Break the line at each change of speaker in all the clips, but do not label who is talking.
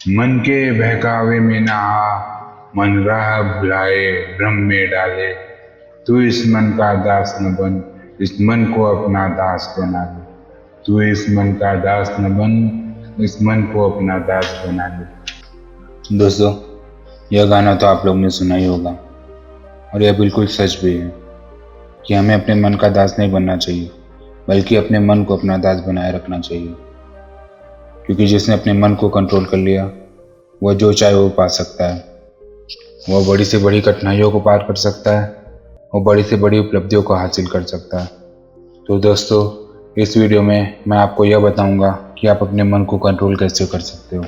मन के बहकावे में ना आ, मन राह भुलाए भ्रम में डाले। तू इस मन का दास न बन, इस मन को अपना दास बना ले। तू इस मन का दास न बन, इस मन को अपना दास बना ले। दोस्तों, यह गाना तो आप लोग ने सुना ही होगा और यह बिल्कुल सच भी है कि हमें अपने मन का दास नहीं बनना चाहिए, बल्कि अपने मन को अपना दास बनाए रखना चाहिए। क्योंकि जिसने अपने मन को कंट्रोल कर लिया, वह जो चाहे वो पा सकता है। वह बड़ी से बड़ी कठिनाइयों को पार कर सकता है, वह बड़ी से बड़ी उपलब्धियों को हासिल कर सकता है। तो दोस्तों, इस वीडियो में मैं आपको यह बताऊंगा कि आप अपने मन को कंट्रोल कैसे कर सकते हो,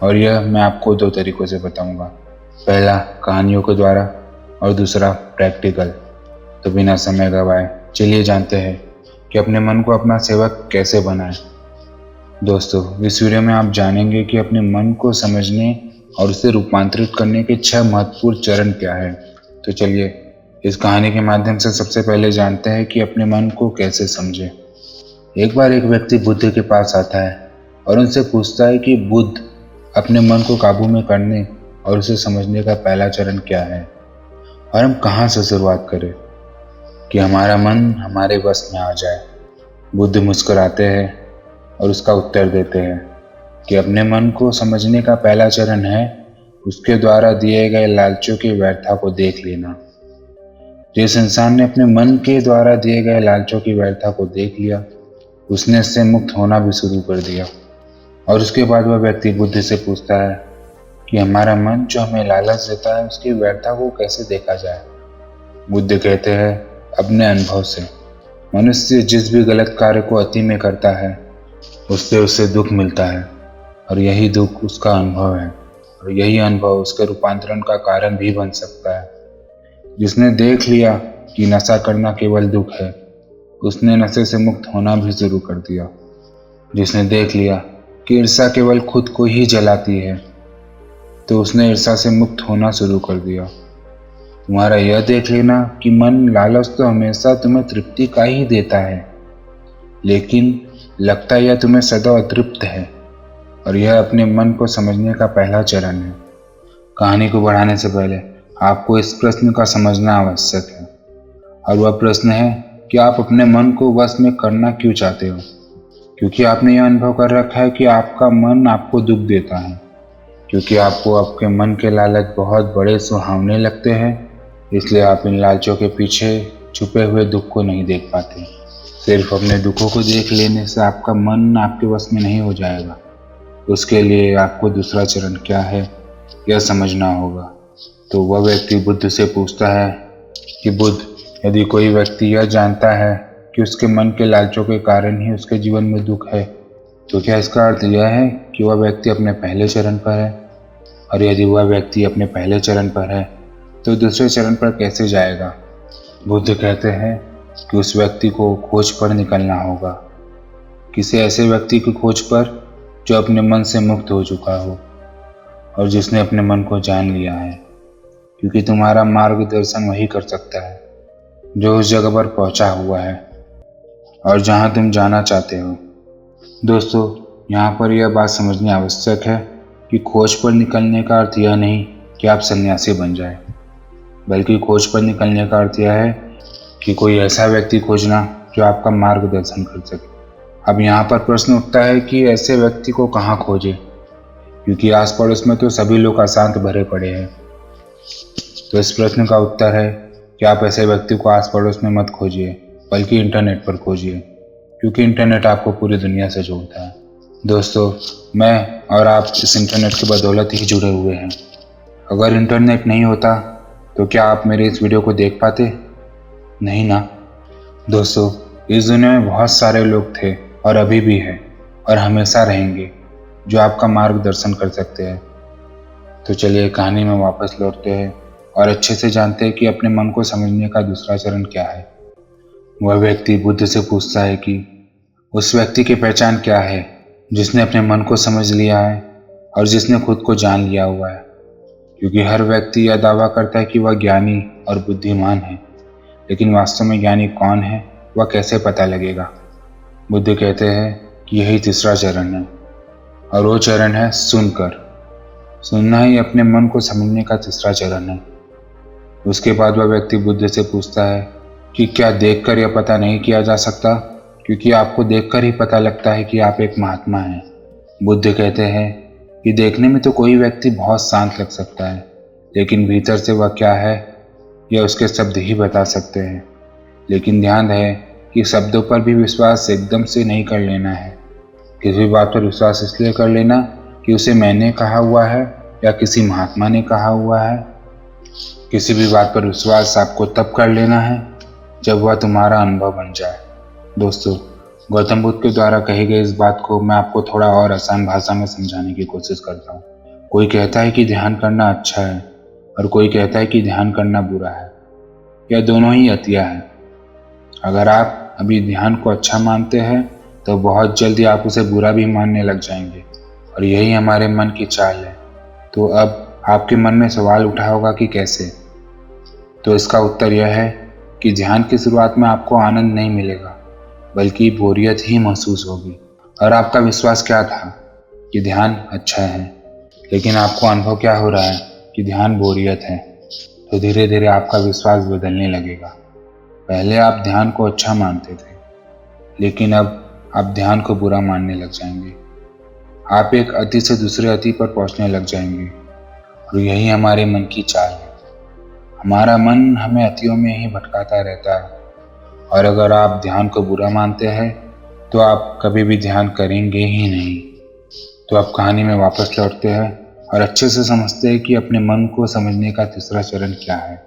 और यह मैं आपको 2 तरीक़ों से बताऊंगा। पहला कहानियों के द्वारा और दूसरा प्रैक्टिकल। तो बिना समय गवाए चलिए जानते हैं कि अपने मन को अपना सेवक कैसे बनाएं। दोस्तों, इस वीडियो में आप जानेंगे कि अपने मन को समझने और उसे रूपांतरित करने के 6 महत्वपूर्ण चरण क्या है। तो चलिए इस कहानी के माध्यम से सबसे पहले जानते हैं कि अपने मन को कैसे समझें। एक बार एक व्यक्ति बुद्ध के पास आता है और उनसे पूछता है कि बुद्ध, अपने मन को काबू में करने और उसे समझने का पहला चरण क्या है, और हम कहाँ से शुरुआत करें कि हमारा मन हमारे वश में आ जाए। बुद्ध मुस्कुराते हैं और उसका उत्तर देते हैं कि अपने मन को समझने का पहला चरण है उसके द्वारा दिए गए लालचों की व्यर्थता को देख लेना। जिस इंसान ने अपने मन के द्वारा दिए गए लालचों की व्यर्थता को देख लिया, उसने इससे मुक्त होना भी शुरू कर दिया। और उसके बाद वह व्यक्ति बुद्ध से पूछता है कि हमारा मन जो हमें लालच देता है, उसकी व्यर्थता को कैसे देखा जाए। बुद्ध कहते हैं, अपने अनुभव से। मनुष्य जिस भी गलत कार्य को अति में करता है, उससे उसे दुख मिलता है, और यही दुख उसका अनुभव है, और यही अनुभव उसके रूपांतरण का कारण भी बन सकता है। जिसने देख लिया कि नशा करना केवल दुख है, उसने नशे से मुक्त होना भी शुरू कर दिया। जिसने देख लिया कि ईर्ष्या केवल खुद को ही जलाती है, तो उसने ईर्ष्या से मुक्त होना शुरू कर दिया। तुम्हारा यह देख लेना कि मन लालच तो हमेशा तुम्हें तृप्ति का ही देता है, लेकिन लगता यह तुम्हें सदा अतृप्त है, और यह अपने मन को समझने का पहला चरण है। कहानी को बढ़ाने से पहले आपको इस प्रश्न का समझना आवश्यक है, और वह प्रश्न है कि आप अपने मन को वश में करना क्यों चाहते हो। क्योंकि आपने यह अनुभव कर रखा है कि आपका मन आपको दुख देता है, क्योंकि आपको आपके मन के लालच बहुत बड़े सुहावने लगते हैं, इसलिए आप इन लालचों के पीछे छुपे हुए दुख को नहीं देख पाते। सिर्फ अपने दुखों को देख लेने से आपका मन आपके वश में नहीं हो जाएगा। उसके लिए आपको दूसरा चरण क्या है, यह समझना होगा। तो वह व्यक्ति बुद्ध से पूछता है कि बुद्ध, यदि कोई व्यक्ति यह जानता है कि उसके मन के लालचों के कारण ही उसके जीवन में दुख है, तो क्या इसका अर्थ यह है कि वह व्यक्ति अपने पहले चरण पर है? और यदि वह व्यक्ति अपने पहले चरण पर है, तो दूसरे चरण पर कैसे जाएगा? बुद्ध कहते हैं कि उस व्यक्ति को खोज पर निकलना होगा, किसी ऐसे व्यक्ति की खोज पर जो अपने मन से मुक्त हो चुका हो और जिसने अपने मन को जान लिया है। क्योंकि तुम्हारा मार्गदर्शन वही कर सकता है जो उस जगह पर पहुंचा हुआ है और जहां तुम जाना चाहते हो। दोस्तों, यहाँ पर यह बात समझनी आवश्यक है कि खोज पर निकलने का अर्थ यह नहीं कि आप सन्यासी बन जाए, बल्कि खोज पर निकलने का अर्थ यह है कि कोई ऐसा व्यक्ति खोजना जो आपका मार्गदर्शन कर सके। अब यहाँ पर प्रश्न उठता है कि ऐसे व्यक्ति को कहाँ खोजें, क्योंकि आस पड़ोस में तो सभी लोग अशांत भरे पड़े हैं। तो इस प्रश्न का उत्तर है कि आप ऐसे व्यक्ति को आस पड़ोस में मत खोजिए, बल्कि इंटरनेट पर खोजिए, क्योंकि इंटरनेट आपको पूरी दुनिया से जोड़ता है। दोस्तों, मैं और आप इस इंटरनेट की बदौलत ही जुड़े हुए हैं। अगर इंटरनेट नहीं होता तो क्या आप मेरे इस वीडियो को देख पाते? नहीं ना। दोस्तों, इस दुनिया में बहुत सारे लोग थे और अभी भी हैं और हमेशा रहेंगे जो आपका मार्गदर्शन कर सकते हैं। तो चलिए कहानी में वापस लौटते हैं और अच्छे से जानते हैं कि अपने मन को समझने का दूसरा चरण क्या है। वह व्यक्ति बुद्ध से पूछता है कि उस व्यक्ति की पहचान क्या है जिसने अपने मन को समझ लिया है और जिसने खुद को जान लिया हुआ है। क्योंकि हर व्यक्ति यह दावा करता है कि वह ज्ञानी और बुद्धिमान है, लेकिन वास्तव में ज्ञानी कौन है, वह कैसे पता लगेगा? बुद्ध कहते हैं कि यही तीसरा चरण है, और वो चरण है सुनकर। सुनना ही अपने मन को समझने का तीसरा चरण है। उसके बाद वह व्यक्ति बुद्ध से पूछता है कि क्या देखकर यह पता नहीं किया जा सकता, क्योंकि आपको देखकर ही पता लगता है कि आप एक महात्मा हैं। बुद्ध कहते हैं कि देखने में तो कोई व्यक्ति बहुत शांत लग सकता है, लेकिन भीतर से वह क्या है यह उसके शब्द ही बता सकते हैं। लेकिन ध्यान रहे कि शब्दों पर भी विश्वास एकदम से नहीं कर लेना है। किसी बात पर विश्वास इसलिए कर लेना कि उसे मैंने कहा हुआ है या किसी महात्मा ने कहा हुआ है। किसी भी बात पर विश्वास आपको तब कर लेना है जब वह तुम्हारा अनुभव बन जाए। दोस्तों, गौतम बुद्ध के द्वारा कही गई इस बात को मैं आपको थोड़ा और आसान भाषा में समझाने की कोशिश करता हूँ। कोई कहता है कि ध्यान करना अच्छा है और कोई कहता है कि ध्यान करना बुरा है। यह दोनों ही अतिया है। अगर आप अभी ध्यान को अच्छा मानते हैं तो बहुत जल्दी आप उसे बुरा भी मानने लग जाएंगे, और यही हमारे मन की चाल है। तो अब आपके मन में सवाल उठा होगा कि कैसे? तो इसका उत्तर यह है कि ध्यान की शुरुआत में आपको आनंद नहीं मिलेगा, बल्कि बोरियत ही महसूस होगी। और आपका विश्वास क्या था कि ध्यान अच्छा है, लेकिन आपको अनुभव क्या हो रहा है कि ध्यान बोरियत है। तो धीरे धीरे आपका विश्वास बदलने लगेगा। पहले आप ध्यान को अच्छा मानते थे, लेकिन अब आप ध्यान को बुरा मानने लग जाएंगे। आप एक अति से दूसरे अति पर पहुंचने लग जाएंगे, और यही हमारे मन की चाल है। हमारा मन हमें अतियों में ही भटकाता रहता है, और अगर आप ध्यान को बुरा मानते हैं तो आप कभी भी ध्यान करेंगे ही नहीं। तो आप कहानी में वापस लौटते हैं और अच्छे से समझते हैं कि अपने मन को समझने का तीसरा चरण क्या है।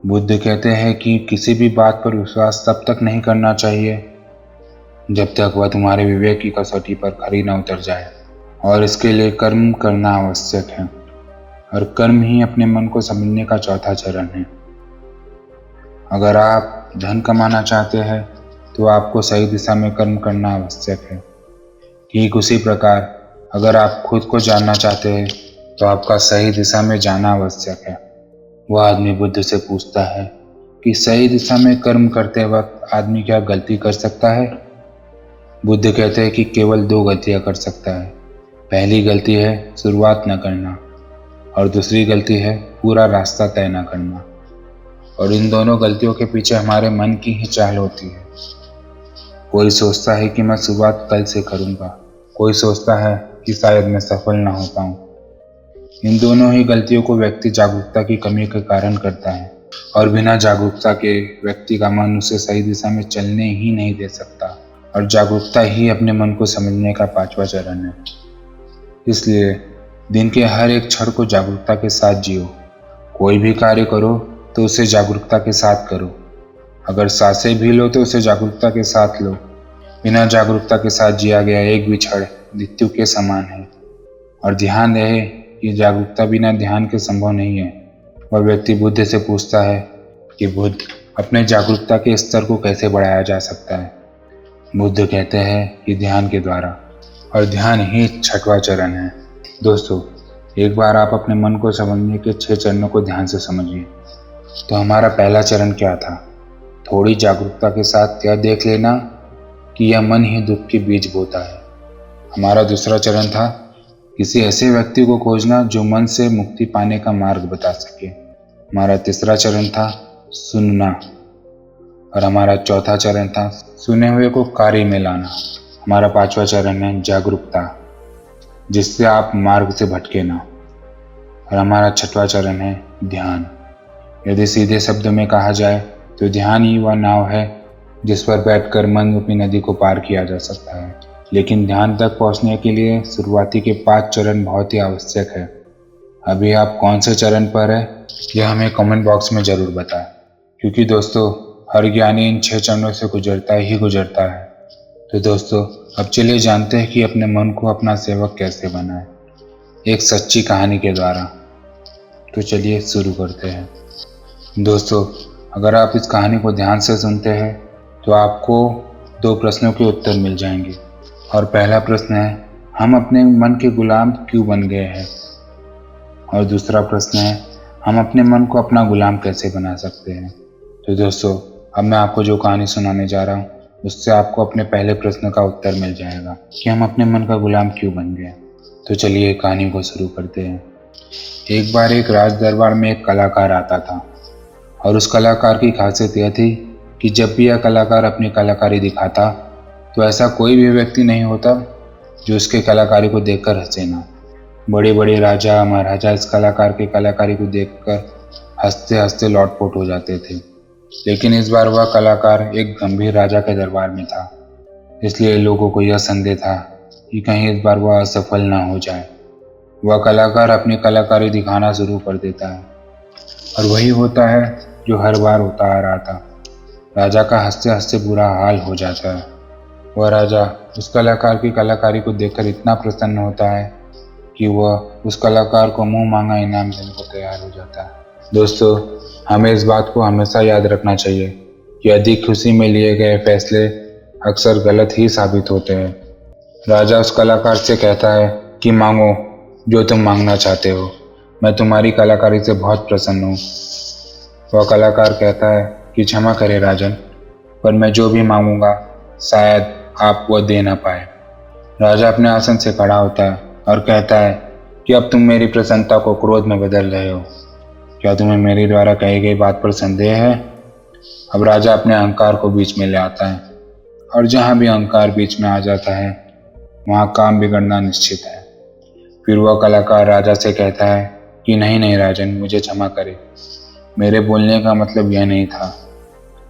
बुद्ध कहते हैं कि किसी भी बात पर विश्वास तब तक नहीं करना चाहिए जब तक वह तुम्हारे विवेक की कसौटी पर खरी न उतर जाए, और इसके लिए कर्म करना आवश्यक है। और कर्म ही अपने मन को समझने का चौथा चरण है। अगर आप धन कमाना चाहते हैं तो आपको सही दिशा में कर्म करना आवश्यक है। ठीक उसी प्रकार अगर आप खुद को जानना चाहते हैं तो आपका सही दिशा में जाना आवश्यक है। वह आदमी बुद्ध से पूछता है कि सही दिशा में कर्म करते वक्त आदमी क्या गलती कर सकता है? बुद्ध कहते हैं कि केवल 2 गलतियां कर सकता है। पहली गलती है शुरुआत न करना, और दूसरी गलती है पूरा रास्ता तय न करना। और इन दोनों गलतियों के पीछे हमारे मन की ही चाल होती है। कोई सोचता है कि मैं शुरुआत कल से करूंगा, कोई सोचता है कि शायद मैं सफल न हो पाऊं। इन दोनों ही गलतियों को व्यक्ति जागरूकता की कमी के कारण करता है, और बिना जागरूकता के व्यक्ति का मन उसे सही दिशा में चलने ही नहीं दे सकता। और जागरूकता ही अपने मन को समझने का 5वां चरण है। इसलिए दिन के हर एक क्षण को जागरूकता के साथ जियो। कोई भी कार्य करो तो उसे जागरूकता के साथ करो। अगर सांसें भी लो तो उसे जागरूकता के साथ लो। बिना जागरूकता के साथ जिया गया एक भी क्षण मृत्यु के समान है। और ध्यान रहे कि जागरूकता बिना ध्यान के संभव नहीं है। वह व्यक्ति बुद्ध से पूछता है कि बुद्ध, अपने जागरूकता के स्तर को कैसे बढ़ाया जा सकता है? बुद्ध कहते हैं कि ध्यान के द्वारा, और ध्यान ही 6वां चरण है। दोस्तों, एक बार आप अपने मन को समझने के 6 चरणों को ध्यान से समझिए। तो हमारा पहला चरण क्या था? थोड़ी जागरूकता के साथ यह देख लेना कि यह मन ही दुख के बीज बोता है। हमारा दूसरा चरण था किसी ऐसे व्यक्ति को खोजना जो मन से मुक्ति पाने का मार्ग बता सके। हमारा तीसरा चरण था सुनना, और हमारा चौथा चरण था सुने हुए को कार्य में लाना। हमारा 5वां चरण है जागरूकता, जिससे आप मार्ग से भटके ना। और हमारा 6वां चरण है ध्यान। यदि सीधे शब्दों में कहा जाए तो ध्यान ही वह नाव है जिस पर बैठकर मन रूपी नदी को पार किया जा सकता है। लेकिन ध्यान तक पहुंचने के लिए शुरुआती के 5 चरण बहुत ही आवश्यक है। अभी आप कौन से चरण पर है यह हमें कमेंट बॉक्स में ज़रूर बताएं, क्योंकि दोस्तों हर ज्ञानी इन 6 चरणों से गुजरता है। तो दोस्तों, अब चलिए जानते हैं कि अपने मन को अपना सेवक कैसे बनाएं, एक सच्ची कहानी के द्वारा। तो चलिए शुरू करते हैं। दोस्तों, अगर आप इस कहानी को ध्यान से सुनते हैं तो आपको 2 प्रश्नों के उत्तर मिल जाएंगे। और पहला प्रश्न है, हम अपने मन के गुलाम क्यों बन गए हैं? और दूसरा प्रश्न है, हम अपने मन को अपना गुलाम कैसे बना सकते हैं? तो दोस्तों, अब मैं आपको जो कहानी सुनाने जा रहा हूँ
उससे आपको अपने पहले प्रश्न का उत्तर मिल जाएगा कि हम अपने मन का गुलाम क्यों बन गए। तो चलिए कहानी को शुरू करते हैं। एक बार एक राज दरबार में एक कलाकार आता था और उस कलाकार की खासियत यह थी कि जब भी यह कलाकार अपनी कलाकारी दिखाता तो ऐसा कोई भी व्यक्ति नहीं होता जो उसके कलाकारी को देखकर हंसे ना। बड़े बड़े राजा महाराजा इस कलाकार की कलाकारी को देखकर हंसते हंसते लौटपोट हो जाते थे। लेकिन इस बार वह कलाकार एक गंभीर राजा के दरबार में था, इसलिए लोगों को यह संदेह था कि कहीं इस बार वह असफल ना हो जाए। वह कलाकार अपनी कलाकारी दिखाना शुरू कर देता है और वही होता है जो हर बार होता आ रहा था। राजा का हंसते हंसते बुरा हाल हो जाता है। वह राजा उस कलाकार की कलाकारी को देखकर इतना प्रसन्न होता है कि वह उस कलाकार को मुंह मांगा इनाम देने को तैयार हो जाता है। दोस्तों, हमें इस बात को हमेशा याद रखना चाहिए कि अधिक खुशी में लिए गए फैसले अक्सर गलत ही साबित होते हैं। राजा उस कलाकार से कहता है कि मांगो जो तुम मांगना चाहते हो, मैं तुम्हारी कलाकारी से बहुत प्रसन्न हूँ। वह कलाकार कहता है कि क्षमा करें राजन, पर मैं जो भी मांगूंगा शायद आप वह दे ना पाए। राजा अपने आसन से खड़ा होता है और कहता है कि अब तुम मेरी प्रसन्नता को क्रोध में बदल रहे हो। क्या तुम्हें मेरे द्वारा कही गई बात पर संदेह है? अब राजा अपने अहंकार को बीच में ले आता है और जहाँ भी अहंकार बीच में आ जाता है वहाँ काम बिगड़ना निश्चित है। फिर वह कलाकार राजा से कहता है कि नहीं नहीं राजन, मुझे क्षमा करें, मेरे बोलने का मतलब यह नहीं था,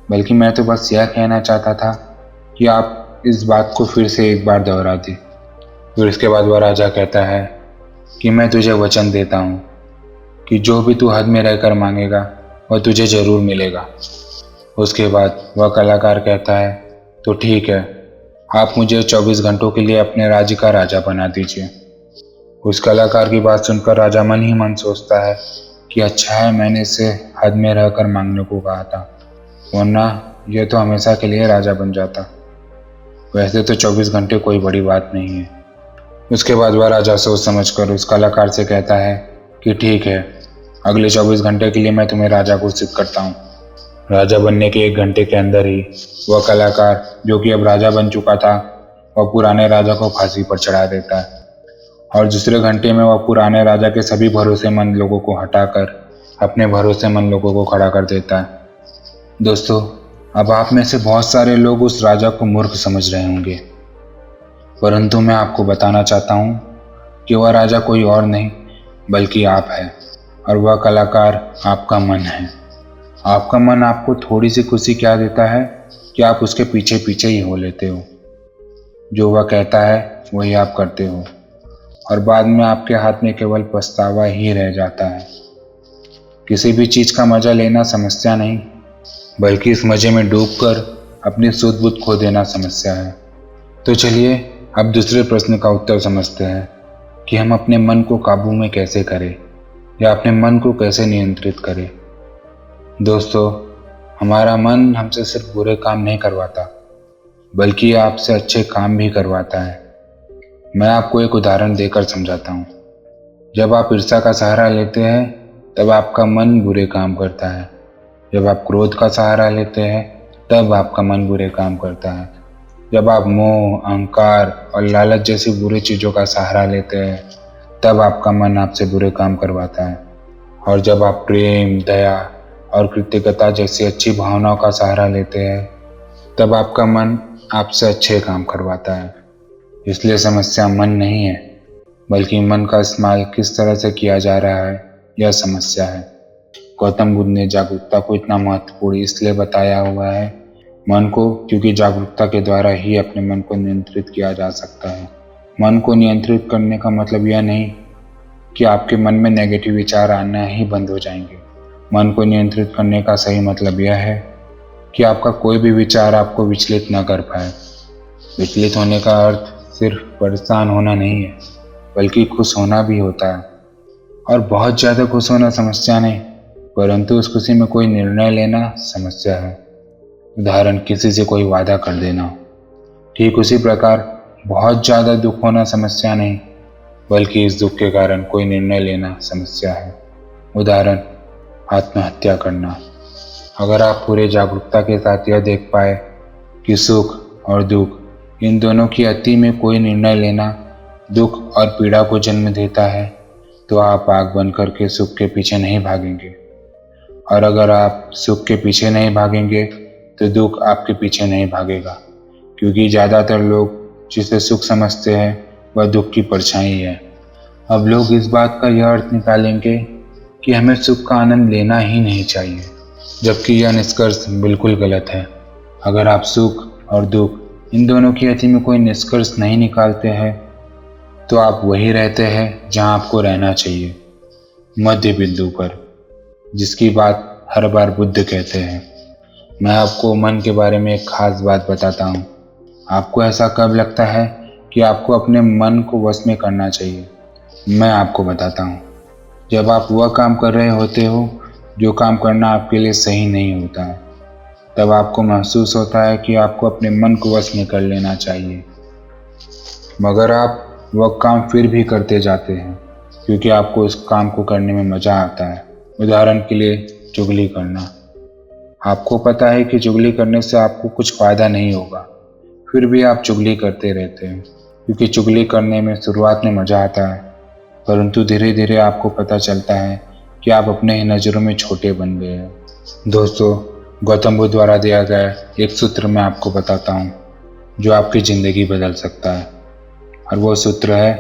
बल्कि मैं तो बस यह कहना चाहता था कि आप इस बात को फिर से एक बार दोहरा दें। फिर इसके बाद वह राजा कहता है कि मैं तुझे वचन देता हूँ कि जो भी तू हद में रहकर मांगेगा वह तुझे जरूर मिलेगा। उसके बाद वह कलाकार कहता है तो ठीक है, आप मुझे 24 घंटों के लिए अपने राज्य का राजा बना दीजिए। उस कलाकार की बात सुनकर राजा मन ही मन सोचता है कि अच्छा है मैंने इसे हद में रहकर मांगने को कहा था, वरना यह तो हमेशा के लिए राजा बन जाता। वैसे तो 24 घंटे कोई बड़ी बात नहीं है। उसके बाद वह राजा सोच समझकर उस कलाकार से कहता है कि ठीक है, अगले 24 घंटे के लिए मैं तुम्हें राजा घोषित करता हूँ। राजा बनने के 1 घंटे के अंदर ही वह कलाकार जो कि अब राजा बन चुका था वह पुराने राजा को फांसी पर चढ़ा देता है और दूसरे घंटे में वह पुराने राजा के सभी भरोसेमंद लोगों को हटाकर अपने भरोसेमंद लोगों को खड़ा कर देता है। दोस्तों, अब आप में से बहुत सारे लोग उस राजा को मूर्ख समझ रहे होंगे, परंतु मैं आपको बताना चाहता हूँ कि वह राजा कोई और नहीं बल्कि आप है और वह कलाकार आपका मन है। आपका मन आपको थोड़ी सी खुशी क्या देता है कि आप उसके पीछे पीछे ही हो लेते हो। जो वह कहता है वही आप करते हो और बाद में आपके हाथ में केवल पछतावा ही रह जाता है। किसी भी चीज़ का मजा लेना समस्या नहीं, बल्कि इस मजे में डूबकर अपनी सुध बुध खो देना समस्या है। तो चलिए अब दूसरे प्रश्न का उत्तर समझते हैं कि हम अपने मन को काबू में कैसे करें या अपने मन को कैसे नियंत्रित करें। दोस्तों, हमारा मन हमसे सिर्फ बुरे काम नहीं करवाता, बल्कि आपसे अच्छे काम भी करवाता है। मैं आपको एक उदाहरण देकर समझाता हूँ। जब आप ईर्ष्या का सहारा लेते हैं तब आपका मन बुरे काम करता है। जब आप क्रोध का सहारा लेते हैं तब आपका मन बुरे काम करता है। जब आप मोह, अहंकार और लालच जैसी बुरी चीज़ों का सहारा लेते हैं तब आपका मन आपसे बुरे काम करवाता है। और जब आप प्रेम, दया और कृतज्ञता जैसी अच्छी भावनाओं का सहारा लेते हैं तब आपका मन आपसे अच्छे काम करवाता है। इसलिए समस्या मन नहीं है, बल्कि मन का इस्तेमाल किस तरह से किया जा रहा है यह समस्या है। गौतम बुद्ध ने जागरूकता को इतना महत्वपूर्ण इसलिए बताया हुआ है मन को, क्योंकि जागरूकता के द्वारा ही अपने मन को नियंत्रित किया जा सकता है। मन को नियंत्रित करने का मतलब यह नहीं कि आपके मन में नेगेटिव विचार आना ही बंद हो जाएंगे। मन को नियंत्रित करने का सही मतलब यह है कि आपका कोई भी विचार आपको विचलित न कर पाए। विचलित होने का अर्थ सिर्फ परेशान होना नहीं है, बल्कि खुश होना भी होता है। और बहुत ज़्यादा खुश होना समस्या नहीं, परंतु उस खुशी में कोई निर्णय लेना समस्या है। उदाहरण, किसी से कोई वादा कर देना। ठीक उसी प्रकार बहुत ज़्यादा दुख होना समस्या नहीं, बल्कि इस दुख के कारण कोई निर्णय लेना समस्या है। उदाहरण, आत्महत्या करना। अगर आप पूरे जागरूकता के साथ यह देख पाए कि सुख और दुख, इन दोनों की अति में कोई निर्णय लेना दुख और पीड़ा को जन्म देता है, तो आप आग बन करके सुख के पीछे नहीं भागेंगे। और अगर आप सुख के पीछे नहीं भागेंगे तो दुख आपके पीछे नहीं भागेगा, क्योंकि ज़्यादातर लोग जिसे सुख समझते हैं वह दुख की परछाई है। अब लोग इस बात का यह अर्थ निकालेंगे कि हमें सुख का आनंद लेना ही नहीं चाहिए, जबकि यह निष्कर्ष बिल्कुल गलत है। अगर आप सुख और दुख इन दोनों की अति में कोई निष्कर्ष नहीं निकालते हैं तो आप वही रहते हैं जहां आपको रहना चाहिए, मध्य बिंदु पर, जिसकी बात हर बार बुद्ध कहते हैं। मैं आपको मन के बारे में एक खास बात बताता हूँ। आपको ऐसा कब लगता है कि आपको अपने मन को वश में करना चाहिए? मैं आपको बताता हूँ। जब आप वह काम कर रहे होते हो जो काम करना आपके लिए सही नहीं होता है, तब आपको महसूस होता है कि आपको अपने मन को वश में कर लेना चाहिए, मगर आप वह काम फिर भी करते जाते हैं क्योंकि आपको उस काम को करने में मज़ा आता है। उदाहरण के लिए चुगली करना। आपको पता है कि चुगली करने से आपको कुछ फ़ायदा नहीं होगा, फिर भी आप चुगली करते रहते हैं क्योंकि चुगली करने में शुरुआत में मज़ा आता है, परंतु धीरे धीरे आपको पता चलता है कि आप अपने ही नज़रों में छोटे बन गए हैं। दोस्तों, गौतम बुद्ध द्वारा दिया गया एक सूत्र मैं आपको बताता हूँ जो आपकी ज़िंदगी बदल सकता है, और वो सूत्र है,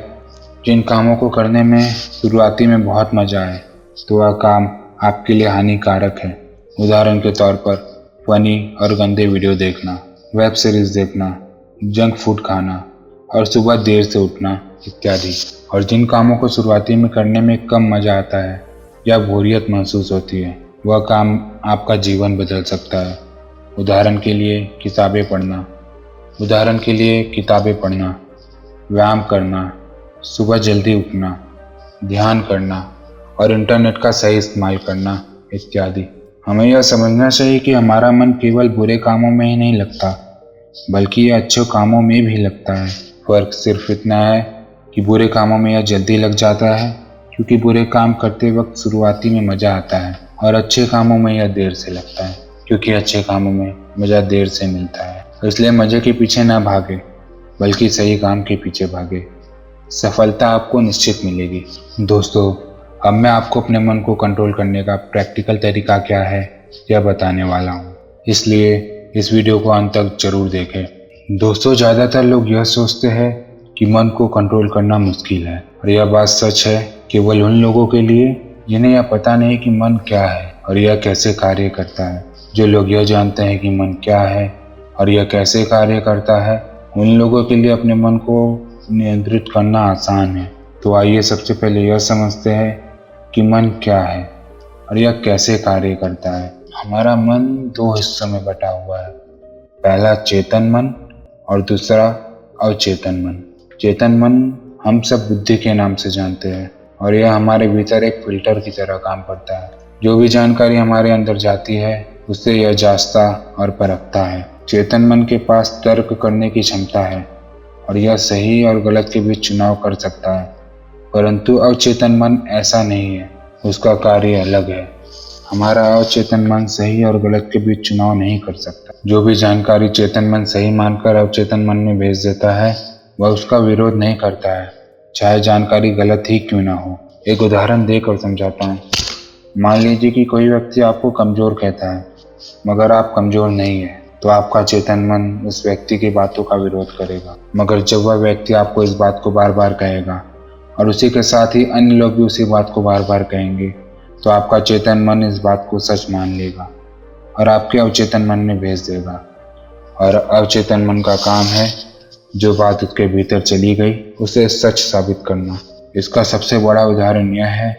जिन कामों को करने में शुरुआती में बहुत मज़ा आए तो वह काम आपके लिए हानिकारक है। उदाहरण के तौर पर फनी और गंदे वीडियो देखना, वेब सीरीज़ देखना, जंक फूड खाना और सुबह देर से उठना इत्यादि। और जिन कामों को शुरुआती में करने में कम मज़ा आता है या बोरियत महसूस होती है, वह काम आपका जीवन बदल सकता है। उदाहरण के लिए किताबें पढ़ना, व्यायाम करना, सुबह जल्दी उठना, ध्यान करना और इंटरनेट का सही इस्तेमाल करना इत्यादि। हमें यह समझना चाहिए कि हमारा मन केवल बुरे कामों में ही नहीं लगता, बल्कि यह अच्छे कामों में भी लगता है। फ़र्क सिर्फ इतना है कि बुरे कामों में यह जल्दी लग जाता है क्योंकि बुरे काम करते वक्त शुरुआती में मज़ा आता है, और अच्छे कामों में यह देर से लगता है क्योंकि अच्छे कामों में मज़ा देर से मिलता है। इसलिए मज़े के पीछे ना भागे, बल्कि सही काम के पीछे भागे। सफलता आपको निश्चित मिलेगी। दोस्तों, अब मैं आपको अपने मन को कंट्रोल करने का प्रैक्टिकल तरीका क्या है यह बताने वाला हूँ, इसलिए इस वीडियो को अंत तक जरूर देखें। दोस्तों, ज़्यादातर लोग यह सोचते हैं कि मन को कंट्रोल करना मुश्किल है, और यह बात सच है केवल उन लोगों के लिए जिन्हें यह पता नहीं कि मन क्या है और यह कैसे कार्य करता है। जो लोग यह जानते हैं कि मन क्या है और यह कैसे कार्य करता है, उन लोगों के लिए अपने मन को नियंत्रित करना आसान है। तो आइए सबसे पहले यह समझते हैं कि मन क्या है और यह कैसे कार्य करता है। हमारा मन दो हिस्सों में बटा हुआ है, पहला चेतन मन और दूसरा अवचेतन मन। चेतन मन हम सब बुद्धि के नाम से जानते हैं, और यह हमारे भीतर एक फिल्टर की तरह काम करता है। जो भी जानकारी हमारे अंदर जाती है उससे यह जांचता और परखता है। चेतन मन के पास तर्क करने की क्षमता है और यह सही और गलत के बीच चुनाव कर सकता है, परंतु अवचेतन मन ऐसा नहीं है, उसका कार्य अलग है। हमारा अवचेतन मन सही और गलत के बीच चुनाव नहीं कर सकता। जो भी जानकारी चेतन मन सही मानकर अवचेतन मन में भेज देता है वह उसका विरोध नहीं करता है, चाहे जानकारी गलत ही क्यों ना हो। एक उदाहरण देकर समझाता हूँ। मान लीजिए कि कोई व्यक्ति आपको कमज़ोर कहता है, मगर आप कमज़ोर नहीं है, तो आपका चेतन मन उस व्यक्ति की बातों का विरोध करेगा। मगर जब वह व्यक्ति आपको इस बात को बार बार कहेगा और उसी के साथ ही अन्य लोग भी उसी बात को बार बार कहेंगे, तो आपका चेतन मन इस बात को सच मान लेगा और आपके अवचेतन मन में भेज देगा। और अवचेतन मन का काम है जो बात उसके भीतर चली गई उसे सच साबित करना। इसका सबसे बड़ा उदाहरण यह है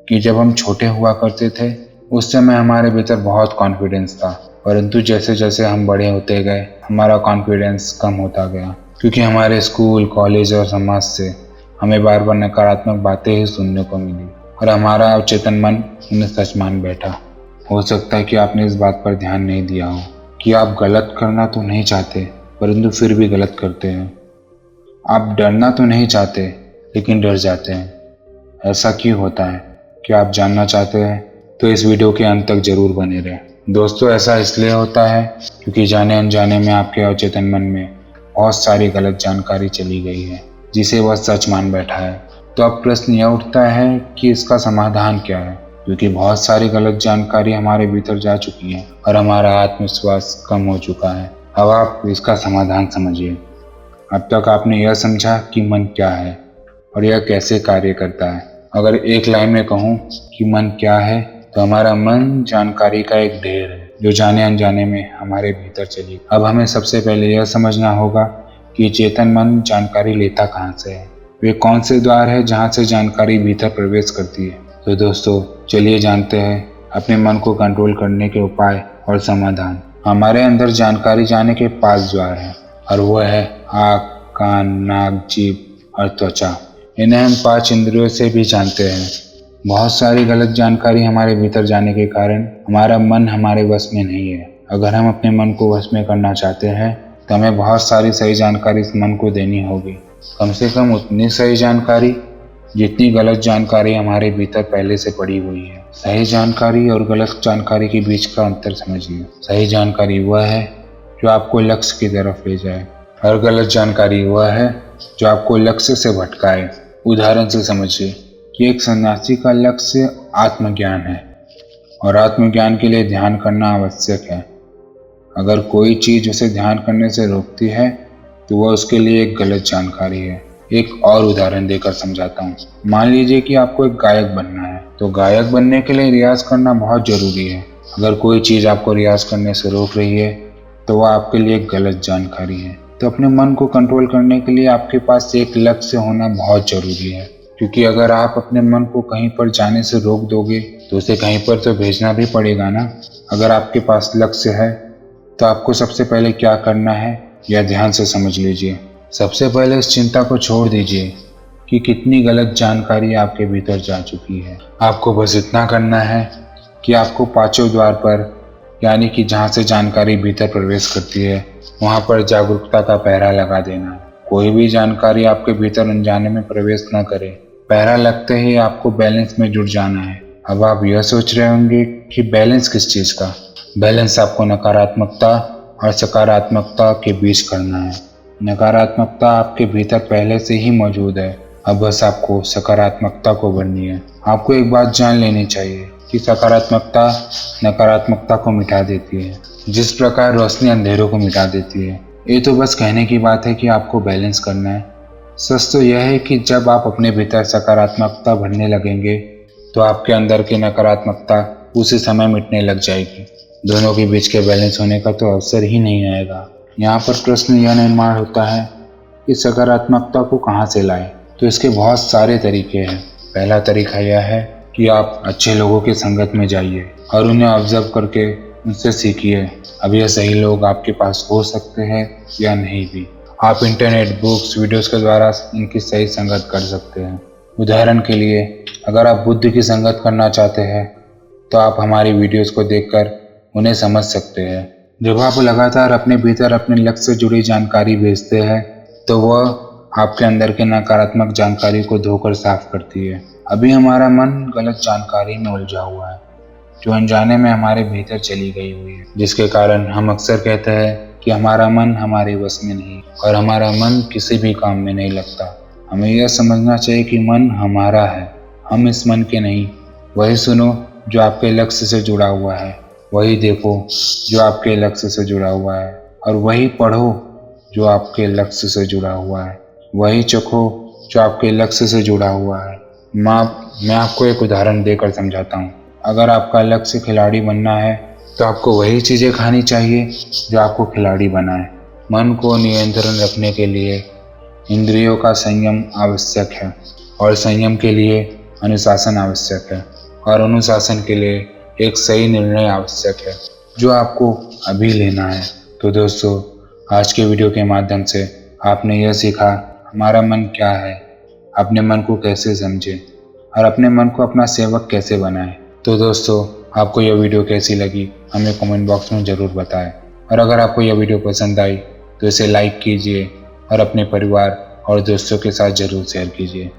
कि जब हम छोटे हुआ करते थे उस समय हमारे भीतर बहुत कॉन्फिडेंस था, परंतु जैसे जैसे हम बड़े होते गए हमारा कॉन्फिडेंस कम होता गया, क्योंकि हमारे स्कूल, कॉलेज और समाज से हमें बार बार नकारात्मक बातें ही सुनने को मिली और हमारा अवचेतन मन उन्हें सच मान बैठा। हो सकता है कि आपने इस बात पर ध्यान नहीं दिया हो कि आप गलत करना तो नहीं चाहते परंतु फिर भी गलत करते हैं। आप डरना तो नहीं चाहते लेकिन डर जाते हैं। ऐसा क्यों होता है? क्या आप जानना चाहते हैं? तो इस वीडियो के अंत तक जरूर बने रहें। दोस्तों, ऐसा इसलिए होता है क्योंकि जाने अनजाने में आपके अवचेतन मन में बहुत सारी गलत जानकारी चली गई है जिसे वह सच मान बैठा है। तो अब प्रश्न यह उठता है कि इसका समाधान क्या है, क्योंकि बहुत सारी गलत जानकारी हमारे भीतर जा चुकी है और हमारा आत्मविश्वास कम हो चुका है। अब आप इसका समाधान समझिए। अब तक आपने यह समझा कि मन क्या है और यह कैसे कार्य करता है। अगर एक लाइन में कहूँ कि मन क्या है, तो हमारा मन जानकारी का एक ढेर है जो जाने अनजाने में हमारे भीतर चली। अब हमें सबसे पहले यह समझना होगा कि चेतन मन जानकारी लेता कहाँ से है, वे कौन से द्वार है जहाँ से जानकारी भीतर प्रवेश करती है। तो दोस्तों चलिए जानते हैं अपने मन को कंट्रोल करने के उपाय और समाधान। हमारे अंदर जानकारी जाने के 5 द्वार हैं और वह है आँख, कान, नाक, जीभ और त्वचा। इन्हें हम 5 इंद्रियों से भी जानते हैं। बहुत सारी गलत जानकारी हमारे भीतर जाने के कारण हमारा मन हमारे वश में नहीं है। अगर हम अपने मन को वश में करना चाहते हैं तो हमें बहुत सारी सही जानकारी इस मन को देनी होगी। कम से कम उतनी सही जानकारी जितनी गलत जानकारी हमारे भीतर पहले से पड़ी हुई है। सही जानकारी और गलत जानकारी के बीच का अंतर समझिए। सही जानकारी वह है जो आपको लक्ष्य की तरफ ले जाए और गलत जानकारी वह है जो आपको लक्ष्य से भटकाए। उदाहरण से समझिए कि एक सन्यासी का लक्ष्य आत्मज्ञान है और आत्मज्ञान के लिए ध्यान करना आवश्यक है। अगर कोई चीज़ उसे ध्यान करने से रोकती है तो वह उसके लिए एक गलत जानकारी है। एक और उदाहरण देकर समझाता हूँ। मान लीजिए कि आपको एक गायक बनना है, तो गायक बनने के लिए रियाज करना बहुत ज़रूरी है। अगर कोई चीज़ आपको रियाज करने से रोक रही है तो वह आपके लिए एक गलत जानकारी है। तो अपने मन को कंट्रोल करने के लिए आपके पास एक लक्ष्य होना बहुत ज़रूरी है, क्योंकि अगर आप अपने मन को कहीं पर जाने से रोक दोगे तो उसे कहीं पर तो भेजना भी पड़ेगा ना। अगर आपके पास लक्ष्य है तो आपको सबसे पहले क्या करना है यह ध्यान से समझ लीजिए। सबसे पहले इस चिंता को छोड़ दीजिए कि कितनी गलत जानकारी आपके भीतर जा चुकी है। आपको बस इतना करना है कि आपको 5 द्वार पर, यानी कि जहाँ से जानकारी भीतर प्रवेश करती है, वहाँ पर जागरूकता का पहरा लगा देना है। कोई भी जानकारी आपके भीतर अनजाने में प्रवेश न करे। पहरा लगते ही आपको बैलेंस में जुड़ जाना है। अब आप यह सोच रहे होंगे कि बैलेंस किस चीज़ का? बैलेंस आपको नकारात्मकता और सकारात्मकता के बीच करना है। नकारात्मकता आपके भीतर पहले से ही मौजूद है, अब बस आपको सकारात्मकता को भरनी है। आपको एक बात जान लेनी चाहिए कि सकारात्मकता नकारात्मकता को मिटा देती है, जिस प्रकार रोशनी अंधेरों को मिटा देती है। ये तो बस कहने की बात है कि आपको बैलेंस करना है। सच तो यह है कि जब आप अपने भीतर सकारात्मकता भरने लगेंगे तो आपके अंदर की नकारात्मकता उसी समय मिटने लग जाएगी। दोनों के बीच के बैलेंस होने का तो अवसर ही नहीं आएगा। यहाँ पर प्रश्न यह निर्माण होता है कि सकारात्मकता को कहाँ से लाएं? तो इसके बहुत सारे तरीके हैं। पहला तरीका यह है कि आप अच्छे लोगों की संगत में जाइए और उन्हें ऑब्जर्व करके उनसे सीखिए। अब यह सही लोग आपके पास हो सकते हैं या नहीं भी। आप इंटरनेट, बुक्स, वीडियोस के द्वारा इनकी सही संगत कर सकते हैं। उदाहरण के लिए अगर आप बुद्ध की संगत करना चाहते हैं तो आप हमारी वीडियोस को देखकर उन्हें समझ सकते हैं। जब आप लगातार अपने भीतर अपने लक्ष्य से जुड़ी जानकारी भेजते हैं तो वह आपके अंदर के नकारात्मक जानकारी को धोकर साफ करती है। अभी हमारा मन गलत जानकारी में उलझा हुआ है जो अनजाने में हमारे भीतर चली गई हुई है, जिसके कारण हम अक्सर कहते हैं कि हमारा मन हमारे वश में नहीं और हमारा मन किसी भी काम में नहीं लगता। हमें यह समझना चाहिए कि मन हमारा है, हम इस मन के नहीं। वही सुनो जो आपके लक्ष्य से जुड़ा हुआ है, वही देखो जो आपके लक्ष्य से जुड़ा हुआ है, और वही पढ़ो जो आपके लक्ष्य से जुड़ा हुआ है, वही चखो जो आपके लक्ष्य से जुड़ा हुआ है। मैं आपको एक उदाहरण देकर समझाता हूँ। अगर आपका लक्ष्य खिलाड़ी बनना है तो आपको वही चीज़ें खानी चाहिए जो आपको खिलाड़ी बनाए। मन को नियंत्रण रखने के लिए इंद्रियों का संयम आवश्यक है और संयम के लिए अनुशासन आवश्यक है और अनुशासन के लिए एक सही निर्णय आवश्यक है जो आपको अभी लेना है। तो दोस्तों, आज के वीडियो के माध्यम से आपने यह सीखा हमारा मन क्या है, अपने मन को कैसे समझें और अपने मन को अपना सेवक कैसे बनाएं। तो दोस्तों, आपको यह वीडियो कैसी लगी हमें कमेंट बॉक्स में ज़रूर बताएं, और अगर आपको यह वीडियो पसंद आई तो इसे लाइक कीजिए और अपने परिवार और दोस्तों के साथ ज़रूर शेयर कीजिए।